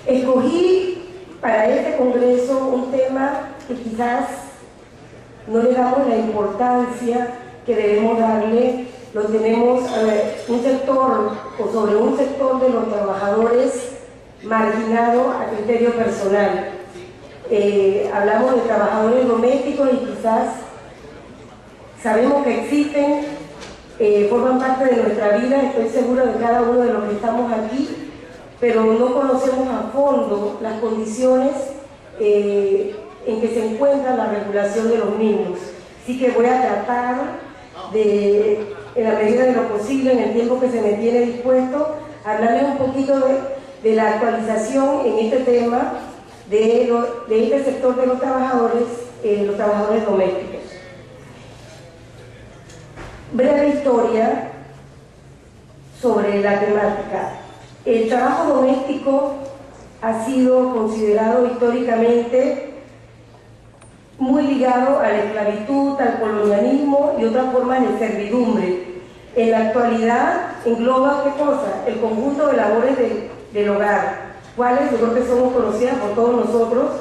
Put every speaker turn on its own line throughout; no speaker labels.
Escogí para este congreso un tema que quizás no le damos la importancia que debemos darle. Lo tenemos un sector o sobre un sector de los trabajadores marginado a criterio personal. Hablamos de trabajadores domésticos y quizás sabemos que existen, forman parte de nuestra vida, estoy segura de cada uno de los que estamos aquí, pero no conocemos a fondo las condiciones en que se encuentra la regulación de los mismos. Así que voy a tratar de, en la medida de lo posible, en el tiempo que se me tiene dispuesto, hablarles un poquito de la actualización en este tema de este sector de los trabajadores domésticos. Breve historia sobre la temática. El trabajo doméstico ha sido considerado históricamente muy ligado a la esclavitud, al colonialismo y otras formas de servidumbre. En la actualidad engloba ¿qué cosa? El conjunto de labores del hogar, cuales yo creo que somos conocidas por todos nosotros: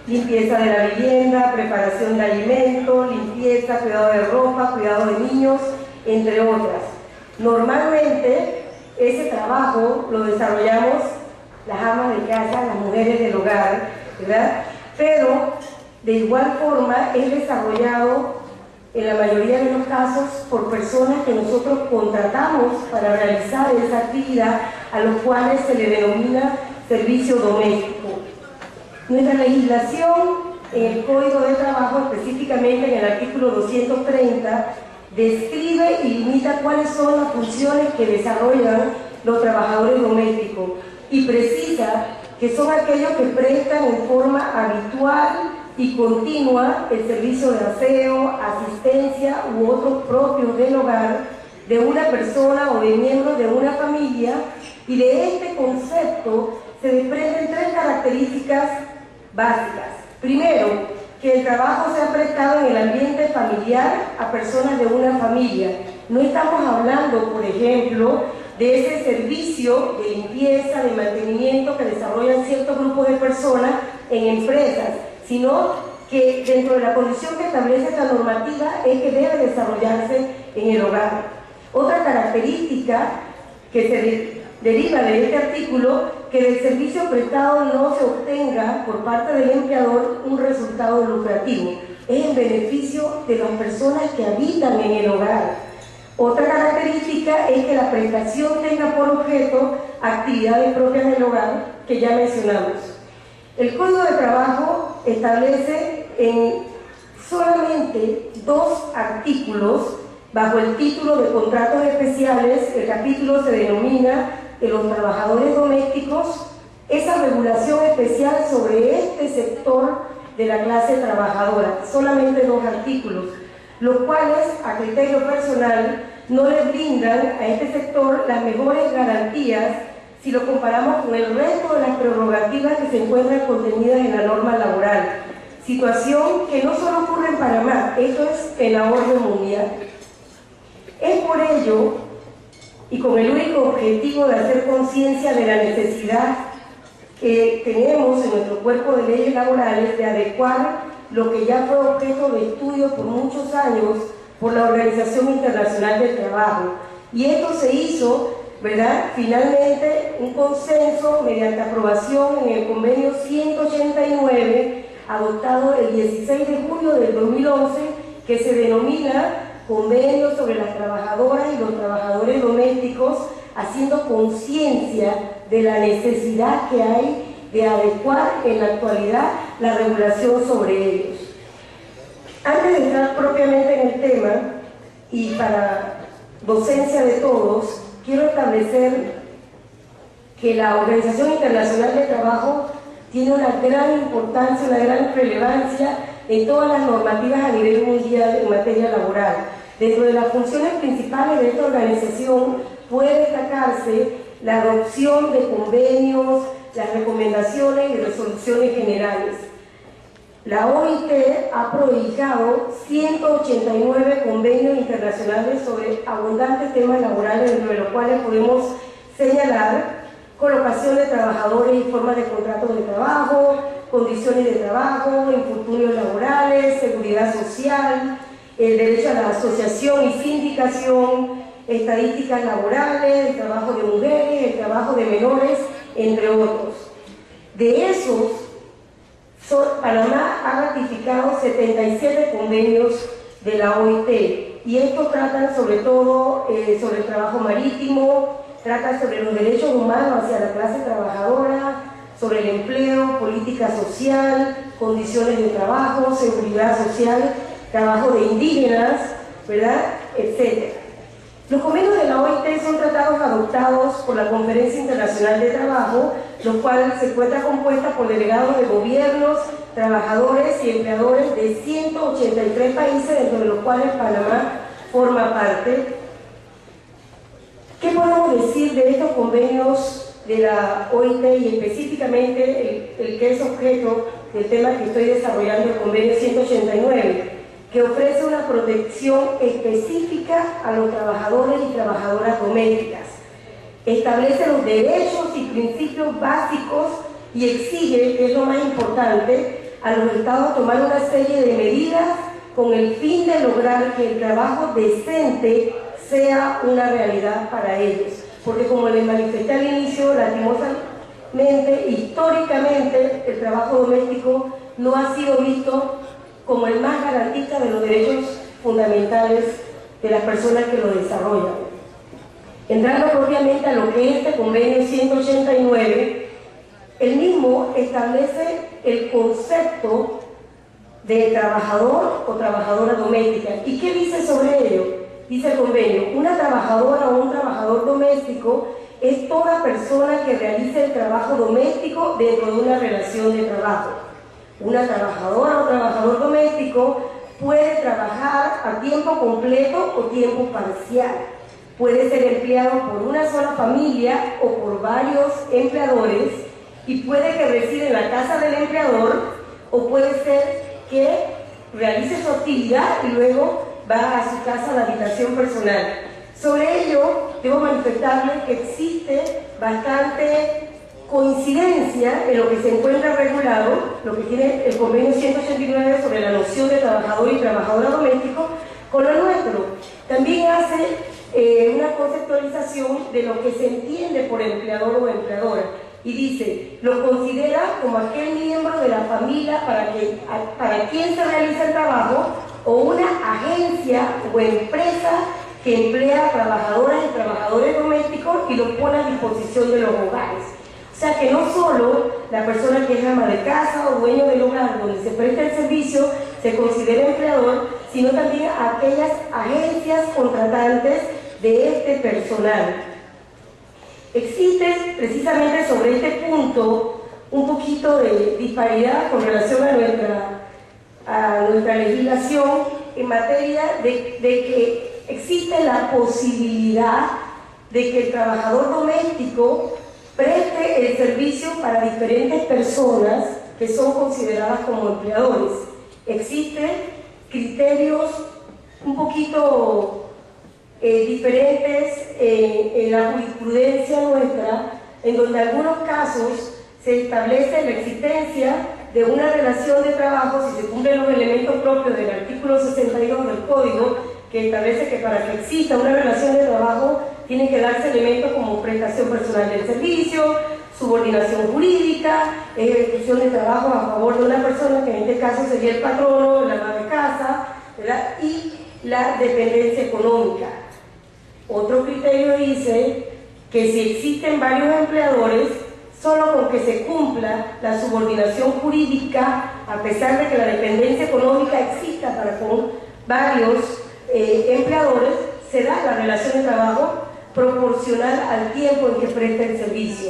limpieza de la vivienda, preparación de alimentos, limpieza, cuidado de ropa, cuidado de niños, entre otras. Normalmente ese trabajo lo desarrollamos las amas de casa, las mujeres del hogar, ¿verdad? Pero de igual forma es desarrollado en la mayoría de los casos por personas que nosotros contratamos para realizar esa actividad, a los cuales se le denomina servicio doméstico. Nuestra legislación en el Código de Trabajo, específicamente en el artículo 230, describe y limita cuáles son las funciones que desarrollan los trabajadores domésticos y precisa que son aquellos que prestan en forma habitual y continua el servicio de aseo, asistencia u otros propios del hogar de una persona o de miembros de una familia, y de este concepto se desprenden tres características básicas. Primero, que el trabajo sea prestado en el ambiente familiar a personas de una familia. No estamos hablando, por ejemplo, de ese servicio de limpieza, de mantenimiento que desarrollan ciertos grupos de personas en empresas, sino que dentro de la condición que establece esta normativa es que debe desarrollarse en el hogar. Otra característica que se deriva de este artículo, que del servicio prestado no se obtenga por parte del empleador un resultado lucrativo, es en beneficio de las personas que habitan en el hogar. Otra característica es que la prestación tenga por objeto actividades propias del hogar que ya mencionamos. El Código de Trabajo establece en solamente 2 artículos, bajo el título de contratos especiales, el capítulo se denomina de los trabajadores domésticos, esa regulación especial sobre este sector de la clase trabajadora. Solamente 2 artículos, los cuales a criterio personal no le brindan a este sector las mejores garantías si lo comparamos con el resto de las prerrogativas que se encuentran contenidas en la norma laboral. Situación que no solo ocurre en Panamá, esto es en la orden mundial. Es por ello, y con el único objetivo de hacer conciencia de la necesidad que tenemos en nuestro cuerpo de leyes laborales de adecuar lo que ya fue objeto de estudio por muchos años por la Organización Internacional del Trabajo. Y esto se hizo, ¿verdad?, finalmente un consenso mediante aprobación en el convenio 189, adoptado el 16 de julio del 2011, que se denomina Convenio sobre las trabajadoras y los trabajadores domésticos, haciendo conciencia de la necesidad que hay de adecuar en la actualidad la regulación sobre ellos. Antes de entrar propiamente en el tema, y para docencia de todos, quiero establecer que la Organización Internacional del Trabajo tiene una gran importancia, una gran relevancia en todas las normativas a nivel mundial en materia laboral. Dentro de las funciones principales de esta organización puede destacarse la adopción de convenios, las recomendaciones y resoluciones generales. La OIT ha prohijado 189 convenios internacionales sobre abundantes temas laborales, entre los cuales podemos señalar colocación de trabajadores y formas de contratos de trabajo, condiciones de trabajo, infortunios laborales, seguridad social, el derecho a la asociación y sindicación, estadísticas laborales, el trabajo de mujeres, el trabajo de menores, entre otros. De esos, Panamá ha ratificado 77 convenios de la OIT, y estos tratan sobre todo sobre el trabajo marítimo, tratan sobre los derechos humanos hacia la clase trabajadora, sobre el empleo, política social, condiciones de trabajo, seguridad social, trabajo de indígenas, ¿verdad?, etc. Los convenios de la OIT son tratados adoptados por la Conferencia Internacional de Trabajo, los cuales se encuentra compuesta por delegados de gobiernos, trabajadores y empleadores de 183 países, dentro de los cuales Panamá forma parte. ¿Qué podemos decir de estos convenios de la OIT y específicamente el que es objeto del tema que estoy desarrollando, el convenio 189, que ofrece una protección específica a los trabajadores y trabajadoras domésticas? Establece los derechos y principios básicos y exige, que es lo más importante, a los estados tomar una serie de medidas con el fin de lograr que el trabajo decente sea una realidad para ellos. Porque, como les manifesté al inicio, lastimosamente, históricamente, el trabajo doméstico no ha sido visto como el más garantista de los derechos fundamentales de las personas que lo desarrollan. Entrando propiamente a lo que es este convenio 189, el mismo establece el concepto de trabajador o trabajadora doméstica. ¿Y qué dice sobre ello? Dice el convenio: una trabajadora o un trabajador doméstico es toda persona que realice el trabajo doméstico dentro de una relación de trabajo. Una trabajadora o trabajador doméstico puede trabajar a tiempo completo o tiempo parcial. Puede ser empleado por una sola familia o por varios empleadores, y puede que resida en la casa del empleador, o puede ser que realice su actividad y luego va a su casa, a la habitación personal. Sobre ello, debo manifestarles que existe bastante coincidencia en lo que se encuentra regulado, lo que tiene el convenio 189 sobre la noción de trabajador y trabajadora doméstico, con lo nuestro. También hace una conceptualización de lo que se entiende por empleador o empleadora, y dice: lo considera como aquel miembro de la familia para quien se realiza el trabajo, o una agencia o empresa que emplea a trabajadoras y trabajadores domésticos y los pone a disposición de los hogares. O sea que no solo la persona que es ama de casa o dueño del hogar donde se presta el servicio se considera empleador, sino también aquellas agencias contratantes de este personal. Existe precisamente sobre este punto un poquito de disparidad con relación a nuestra legislación en materia de que existe la posibilidad de que el trabajador doméstico preste el servicio para diferentes personas que son consideradas como empleadores. Existen criterios un poquito diferentes en la jurisprudencia nuestra, en donde en algunos casos se establece la existencia de una relación de trabajo si se cumplen los elementos propios del artículo 62 del Código, que establece que para que exista una relación de trabajo tienen que darse elementos como prestación personal del servicio, subordinación jurídica, ejecución de trabajo a favor de una persona, que en este caso sería el patrono, la ama de casa, ¿verdad?, y la dependencia económica. Otro criterio dice que si existen varios empleadores, solo con que se cumpla la subordinación jurídica, a pesar de que la dependencia económica exista para con varios empleadores, se da la relación de trabajo proporcional al tiempo en que presta el servicio.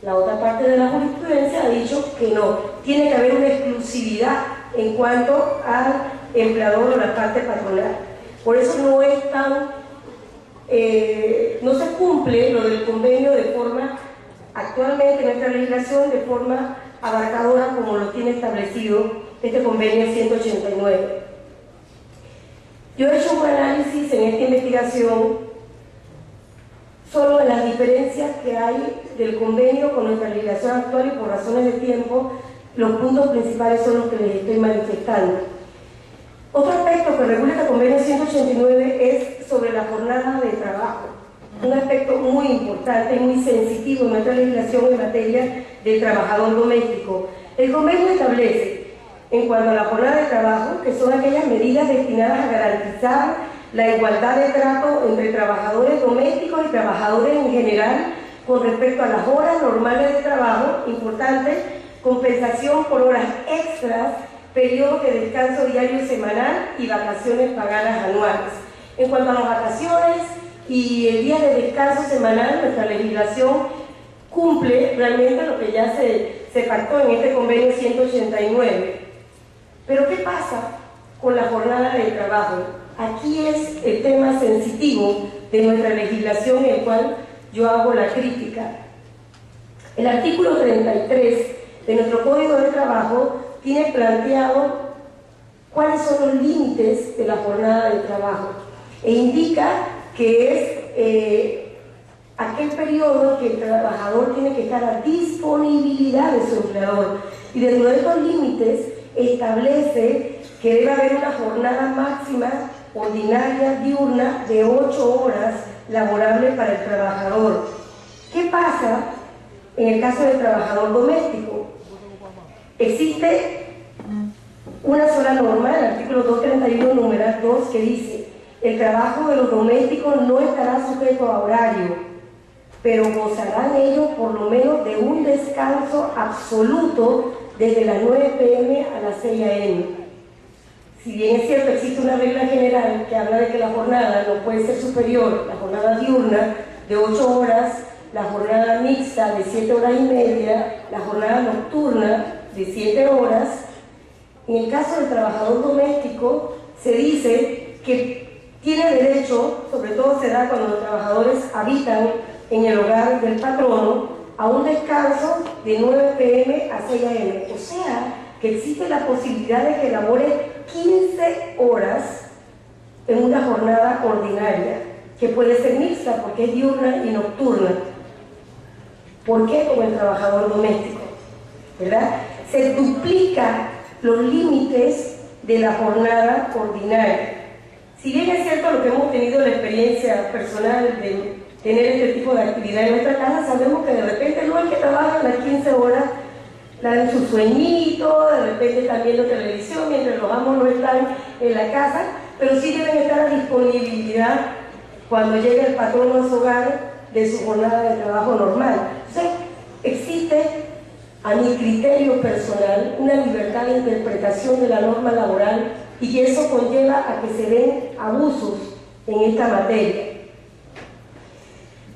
La otra parte de la jurisprudencia ha dicho que no, tiene que haber una exclusividad en cuanto al empleador o la parte patronal. Por eso no es tan, no se cumple lo del convenio de forma, actualmente en nuestra legislación, de forma abarcadora como lo tiene establecido este convenio 189. Yo he hecho un análisis en esta investigación solo en las diferencias que hay del convenio con nuestra legislación actual, y por razones de tiempo, los puntos principales son los que les estoy manifestando. Otro aspecto que regula el convenio 189 es sobre la jornada de trabajo, un aspecto muy importante y muy sensitivo en nuestra legislación en materia de trabajador doméstico. El convenio establece, en cuanto a la jornada de trabajo, que son aquellas medidas destinadas a garantizar la igualdad de trato entre trabajadores domésticos y trabajadores en general con respecto a las horas normales de trabajo, importante, compensación por horas extras, periodos de descanso diario semanal y vacaciones pagadas anuales. En cuanto a las vacaciones y el día de descanso semanal, nuestra legislación cumple realmente lo que ya se pactó en este convenio 189. Pero ¿qué pasa con la jornada de trabajo? Aquí es el tema sensitivo de nuestra legislación, en el cual yo hago la crítica. El artículo 33 de nuestro Código de Trabajo tiene planteado cuáles son los límites de la jornada de trabajo e indica que es aquel periodo que el trabajador tiene que estar a disponibilidad de su empleador, y dentro de estos límites establece que debe haber una jornada máxima ordinaria diurna de 8 horas laborables para el trabajador. ¿Qué pasa en el caso del trabajador doméstico? Existe una sola norma, el artículo 231, numeral 2, que dice: el trabajo de los domésticos no estará sujeto a horario, pero gozarán ellos por lo menos de un descanso absoluto desde las 9 p.m. a las 6 a.m. Si bien es cierto, existe una regla general que habla de que la jornada no puede ser superior, la jornada diurna de 8 horas, la jornada mixta de 7 horas y media, la jornada nocturna de 7 horas. En el caso del trabajador doméstico se dice que tiene derecho, sobre todo se da cuando los trabajadores habitan en el hogar del patrono, a un descanso de 9 p.m. a 6 a.m. O sea, que existe la posibilidad de que labore 15 horas en una jornada ordinaria, que puede ser mixta porque es diurna y nocturna. ¿Por qué? Como el trabajador doméstico, ¿verdad? Se duplica los límites de la jornada ordinaria. Si bien es cierto lo que hemos tenido la experiencia personal de tener este tipo de actividad en nuestra casa, sabemos que de repente no es que trabajan las 15 horas, la de su sueñito, de repente están viendo televisión mientras los amos no están en la casa, pero sí deben estar a disponibilidad cuando llegue el patrón a su hogar de su jornada de trabajo normal. Entonces, existe, a mi criterio personal, una libertad de interpretación de la norma laboral, y que eso conlleva a que se den abusos en esta materia.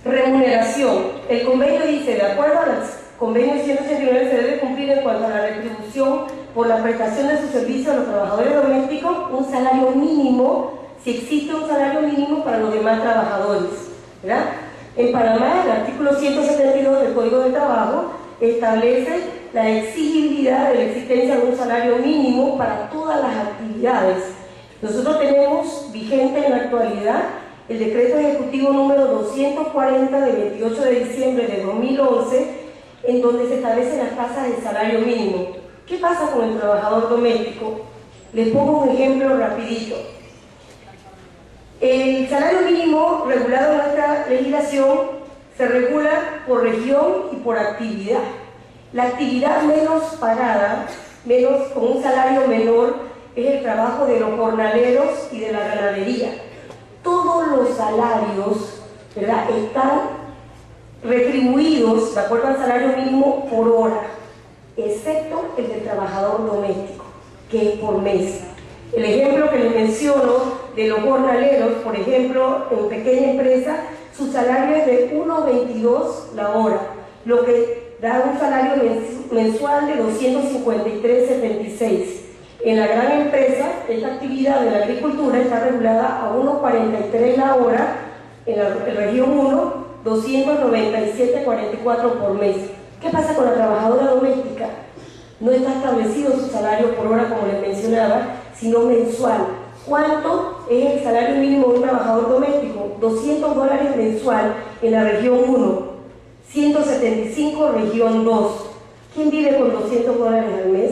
Remuneración. El convenio dice: de acuerdo al convenio 189, se debe cumplir en cuanto a la retribución por la prestación de su servicio a los trabajadores domésticos un salario mínimo, si existe un salario mínimo para los demás trabajadores, ¿verdad? En Panamá, el artículo 172 del Código de Trabajo establece la exigibilidad de la existencia de un salario mínimo para todas las actividades. Nosotros tenemos vigente en la actualidad el decreto ejecutivo número 240 de 28 de diciembre de 2011, en donde se establecen las tasas de salario mínimo. ¿Qué pasa con el trabajador doméstico? Les pongo un ejemplo rapidito. El salario mínimo regulado en nuestra legislación se regula por región y por actividad. La actividad menos pagada, con un salario menor, es el trabajo de los jornaleros y de la ganadería. Todos los salarios, ¿verdad?, están retribuidos de acuerdo al salario mínimo por hora, excepto el del trabajador doméstico, que es por mes. El ejemplo que les menciono de los jornaleros, por ejemplo, en pequeña empresa, su salario es de 1.22 la hora, lo que da un salario mensual de 253.76. En la gran empresa, esta actividad de la agricultura está regulada a 1.43 la hora, en la región 1, 297.44 por mes. ¿Qué pasa con la trabajadora doméstica? No está establecido su salario por hora, como les mencionaba, sino mensual. ¿Cuánto es el salario mínimo de un trabajador doméstico? $200 mensual en la región 1, 175 región 2. ¿Quién vive con $200 al mes?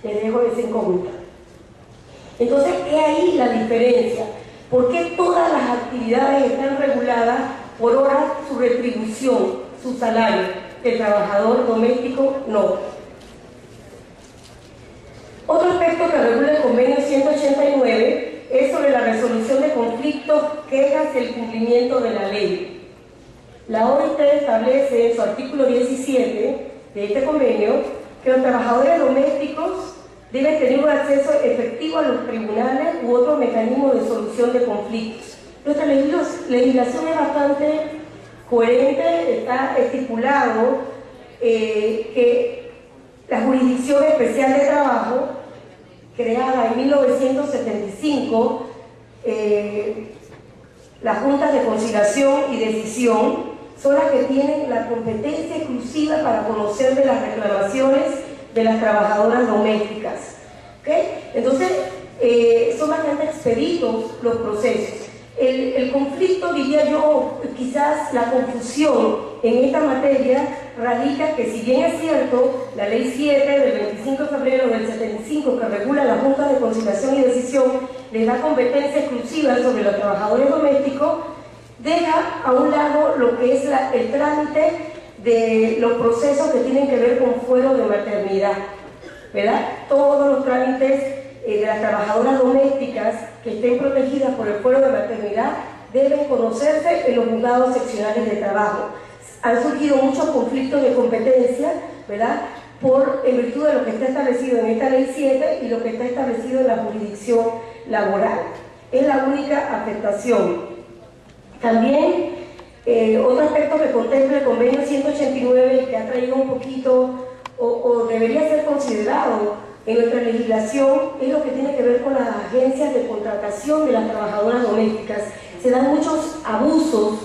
Les dejo esa incógnita. Entonces, ¿qué ahí la diferencia? ¿Por qué todas las actividades están reguladas por hora, su retribución, su salario? El trabajador doméstico no. Otro aspecto que regula el convenio 189 es sobre la resolución de conflictos, quejas y el cumplimiento de la ley. La OIT establece en su artículo 17 de este convenio que los trabajadores domésticos deben tener un acceso efectivo a los tribunales u otros mecanismos de solución de conflictos. Nuestra legislación es bastante coherente, está estipulado que la Jurisdicción Especial de Trabajo, creada en 1975, las juntas de conciliación y decisión son las que tienen la competencia exclusiva para conocer de las reclamaciones de las trabajadoras domésticas. ¿Okay? Entonces, son bastante expeditos los procesos. El conflicto, diría yo, quizás la confusión en esta materia radica que, si bien es cierto, la Ley 7 del 25 de febrero del 75, que regula las juntas de conciliación y decisión, les da competencia exclusiva sobre los trabajadores domésticos, deja a un lado lo que es el trámite de los procesos que tienen que ver con fuero de maternidad, ¿verdad? Todos los trámites de las trabajadoras domésticas que estén protegidas por el fuero de maternidad deben conocerse en los juzgados seccionales de trabajo. Han surgido muchos conflictos de competencia, ¿verdad?, en virtud de lo que está establecido en esta Ley 7 y lo que está establecido en la jurisdicción laboral. Es la única afectación. También, otro aspecto que contempla el convenio 189 y que ha traído un poquito, o debería ser considerado en nuestra legislación, es lo que tiene que ver con las agencias de contratación de las trabajadoras domésticas. Se dan muchos abusos,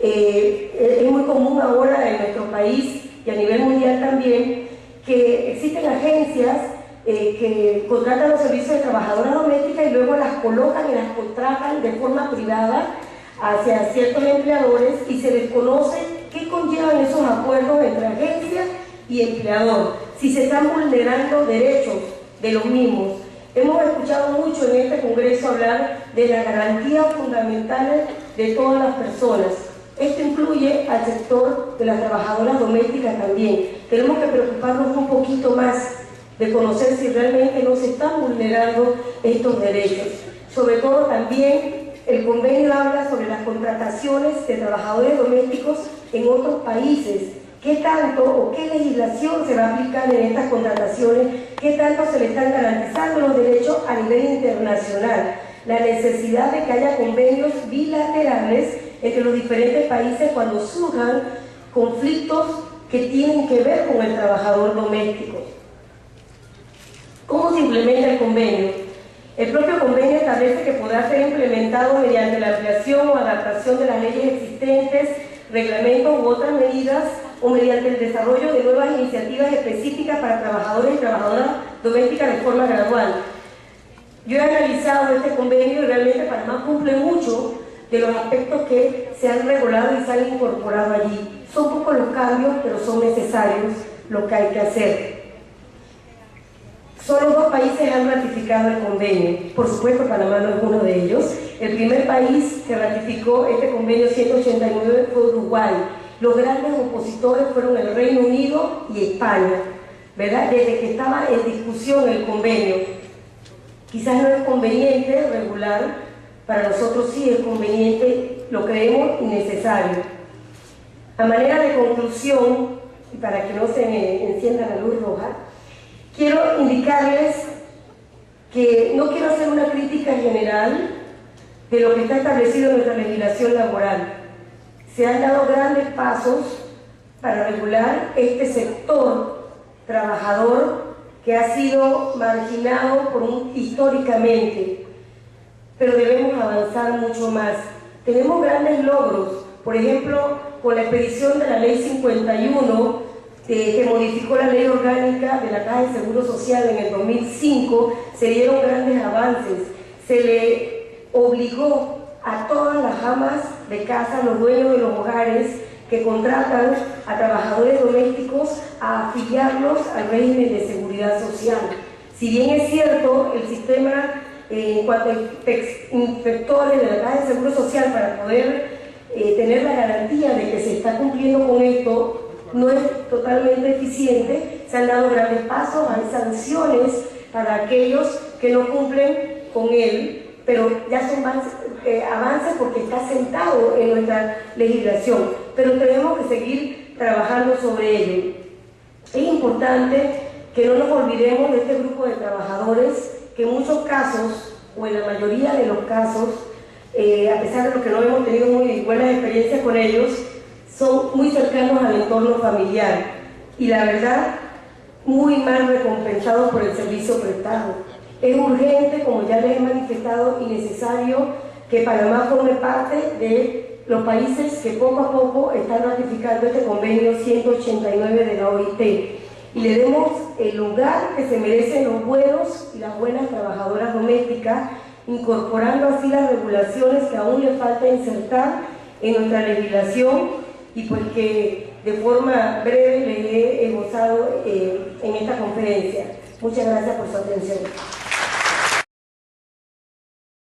es muy común ahora en nuestro país y a nivel mundial también, que existen agencias que contratan los servicios de trabajadoras domésticas y luego las colocan y las contratan de forma privada hacia ciertos empleadores, y se desconoce qué conllevan esos acuerdos entre agencias y empleador, si se están vulnerando derechos de los mismos. Hemos escuchado mucho en este Congreso hablar de las garantías fundamentales de todas las personas. Esto incluye al sector de las trabajadoras domésticas también. Tenemos que preocuparnos un poquito más de conocer si realmente no se están vulnerando estos derechos. Sobre todo también el convenio habla sobre las contrataciones de trabajadores domésticos en otros países. ¿Qué tanto o qué legislación se va a aplicar en estas contrataciones? ¿Qué tanto se le están garantizando los derechos a nivel internacional? La necesidad de que haya convenios bilaterales entre los diferentes países cuando surjan conflictos que tienen que ver con el trabajador doméstico. ¿Cómo se implementa el convenio? El propio convenio establece que podrá ser implementado mediante la ampliación o adaptación de las leyes existentes, reglamentos u otras medidas, o mediante el desarrollo de nuevas iniciativas específicas para trabajadores y trabajadoras domésticas de forma gradual. Yo he analizado este convenio y realmente Panamá cumple mucho de los aspectos que se han regulado y se han incorporado allí. Son pocos los cambios, pero son necesarios lo que hay que hacer. Solo 2 países han ratificado el convenio. Por supuesto, Panamá no es uno de ellos. El primer país que ratificó este convenio 189 fue Uruguay. Los grandes opositores fueron el Reino Unido y España, ¿verdad? Desde que estaba en discusión el convenio. Quizás no es conveniente regular, para nosotros sí es conveniente, lo creemos innecesario. A manera de conclusión, y para que no se me encienda la luz roja, quiero indicarles que no quiero hacer una crítica general de lo que está establecido en nuestra legislación laboral. Se han dado grandes pasos para regular este sector trabajador que ha sido marginado históricamente, pero debemos avanzar mucho más. Tenemos grandes logros, por ejemplo, con la expedición de la Ley 51, que modificó la Ley Orgánica de la Caja de Seguro Social en el 2005, se dieron grandes avances. se le obligó a todas las amas de casa, los dueños de los hogares que contratan a trabajadores domésticos, a afiliarlos al régimen de seguridad social. Si bien es cierto, el sistema en cuanto a inspectores de la Caja de Seguro Social para poder tener la garantía de que se está cumpliendo con esto no es totalmente eficiente, se han dado grandes pasos, hay sanciones para aquellos que no cumplen con él, pero ya son avances porque está sentado en nuestra legislación, pero tenemos que seguir trabajando sobre ello. Es importante que no nos olvidemos de este grupo de trabajadores que en muchos casos, o en la mayoría de los casos, a pesar de lo que no hemos tenido muy buenas experiencias con ellos, son muy cercanos al entorno familiar y la verdad muy mal recompensados por el servicio prestado. Es urgente, como ya les he manifestado, y necesario que Panamá forme parte de los países que poco a poco están ratificando este convenio 189 de la OIT y le demos el lugar que se merecen los buenos y las buenas trabajadoras domésticas, incorporando así las regulaciones que aún le falta insertar en nuestra legislación y pues que de forma breve les he esbozado en esta conferencia. Muchas gracias por su atención.